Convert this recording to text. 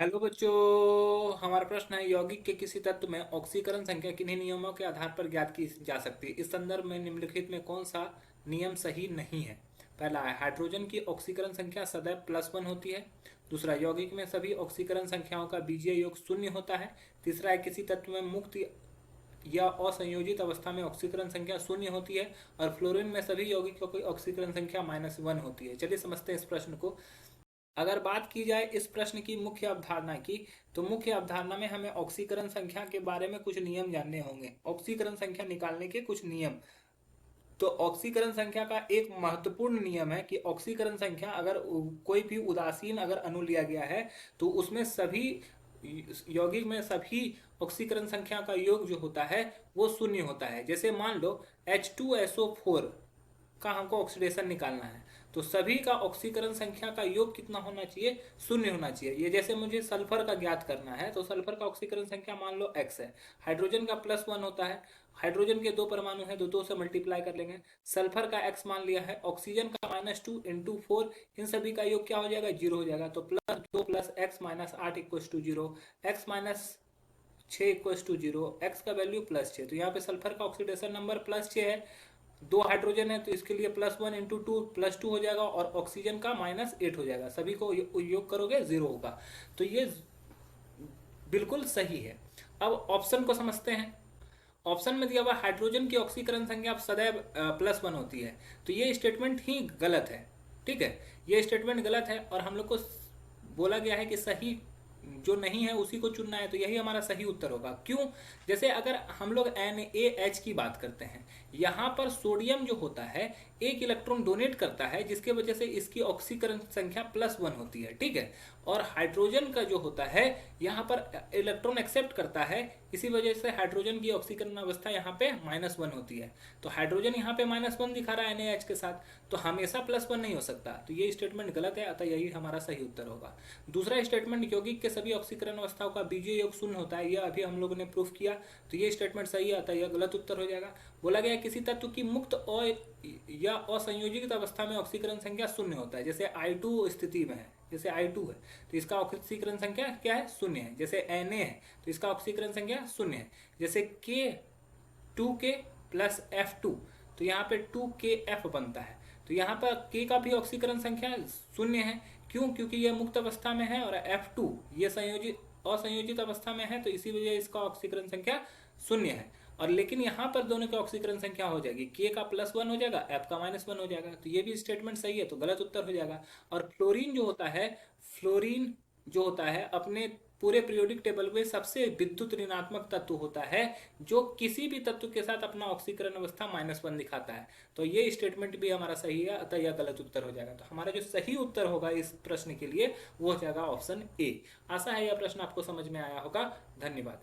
Hello बच्चों। हमारा प्रश्न है यौगिक के किसी तत्व में ऑक्सीकरण संख्या किन्हीं नियमों के आधार पर ज्ञात की जा सकती है। इस संदर्भ में निम्नलिखित में कौन सा नियम सही नहीं है। पहला है हाइड्रोजन की ऑक्सीकरण संख्या सदैव +1 होती है। दूसरा, यौगिक में सभी ऑक्सीकरण संख्याओं का बीजीय योग शून्य होता है। तीसरा है किसी तत्व में मुक्त या असंयोजित अवस्था में ऑक्सीकरण संख्या शून्य होती है। और फ्लोरीन में सभी यौगिकों की ऑक्सीकरण संख्या -1 होती है। चलिए समझते हैं इस प्रश्न को। अगर बात की जाए इस प्रश्न की मुख्य अवधारणा की, तो मुख्य अवधारणा में हमें ऑक्सीकरण संख्या के बारे में कुछ नियम जानने होंगे। ऑक्सीकरण संख्या निकालने के कुछ नियम। तो ऑक्सीकरण संख्या का एक महत्वपूर्ण नियम है कि ऑक्सीकरण संख्या अगर कोई भी उदासीन अगर अणु लिया गया है तो उसमें सभी यौगिक में सभी ऑक्सीकरण संख्या का योग जो होता है वो शून्य होता है। जैसे मान लो H2SO4 का हमको ऑक्सीडेशन निकालना है, तो सभी का ऑक्सीकरण संख्या का योग कितना होना चाहिए? शून्य होना चाहिए। ये जैसे मुझे सल्फर का ज्ञात करना है, तो सल्फर का ऑक्सीकरण संख्या मान लो x है। हाइड्रोजन का +1 होता है। हाइड्रोजन के दो परमाणु है, दो से मल्टीप्लाई कर लेंगे। सल्फर का x मान लिया है। ऑक्सीजन का -2 इंटू 4, इन सभी का योग क्या हो जाएगा? 0 हो जाएगा। तो +2 + x-8 = 0, x -6 = 0, x का वैल्यू +6। तो यहाँ पे सल्फर का ऑक्सीडेशन नंबर +6 है। दो हाइड्रोजन है तो इसके लिए +1 इंटू 2 +2 हो जाएगा, और ऑक्सीजन का -8 हो जाएगा। सभी को योग करोगे 0 होगा। तो ये बिल्कुल सही है। अब ऑप्शन को समझते हैं। ऑप्शन में दिया हुआ हाइड्रोजन की ऑक्सीकरण संख्या सदैव +1 होती है, तो ये स्टेटमेंट ही गलत है। ठीक है, ये स्टेटमेंट गलत है और हम लोग को बोला गया है कि सही जो नहीं है उसी को चुनना है, तो यही हमारा सही उत्तर होगा। क्यों? जैसे अगर हम लोग NaH की बात करते हैं, यहाँ पर सोडियम जो होता है एक इलेक्ट्रॉन डोनेट करता है, जिसके वजह से इसकी ऑक्सीकरण संख्या +1 होती है। ठीक है, और हाइड्रोजन का जो होता है यहाँ पर इलेक्ट्रॉन एक्सेप्ट करता है, इसी वजह से हाइड्रोजन की ऑक्सीकरण अवस्था यहाँ पे -1 होती है। तो हाइड्रोजन यहाँ पे -1 दिखा रहा है NaH के साथ, तो हमेशा +1 नहीं हो सकता। तो ये स्टेटमेंट गलत है, अतः यही हमारा सही उत्तर होगा। दूसरा स्टेटमेंट, यौगिक के सभी ऑक्सीकरण अवस्थाओं का बीजीय योग शून्य होता है, यह अभी हम लोगों ने प्रूफ किया। तो ये स्टेटमेंट सही है, अतः यह गलत उत्तर हो जाएगा। बोला गया किसी तत्व की मुक्त या असंयोजित अवस्था में ऑक्सीकरण संख्या शून्य होता है। जैसे I2 स्थिति में है, जैसे I2 है तो इसका ऑक्सीकरण संख्या क्या है? शून्य है। जैसे Na है तो इसका ऑक्सीकरण संख्या शून्य है। जैसे K2K + F2, तो यहाँ पे 2KF बनता है। तो यहाँ पर K का भी ऑक्सीकरण संख्या शून्य है। क्यों? क्योंकि यह मुक्त अवस्था में है, और F2 ये असंयोजित अवस्था में है, तो इसी वजह इसका ऑक्सीकरण संख्या शून्य है। और लेकिन यहाँ पर दोनों की ऑक्सीकरण संख्या हो जाएगी, K का +1 हो जाएगा, F का -1 हो जाएगा। तो ये भी स्टेटमेंट सही है, तो गलत उत्तर हो जाएगा। और फ्लोरीन जो होता है अपने पूरे पीरियोडिक टेबल में सबसे विद्युत ऋणात्मक तत्व होता है, जो किसी भी तत्व के साथ अपना ऑक्सीकरण अवस्था -1 दिखाता है। तो ये स्टेटमेंट भी हमारा सही है, अतः यह गलत उत्तर हो जाएगा। तो हमारा जो सही उत्तर होगा इस प्रश्न के लिए वो हो जाएगा ऑप्शन ए। आशा है यह प्रश्न आपको समझ में आया होगा। धन्यवाद।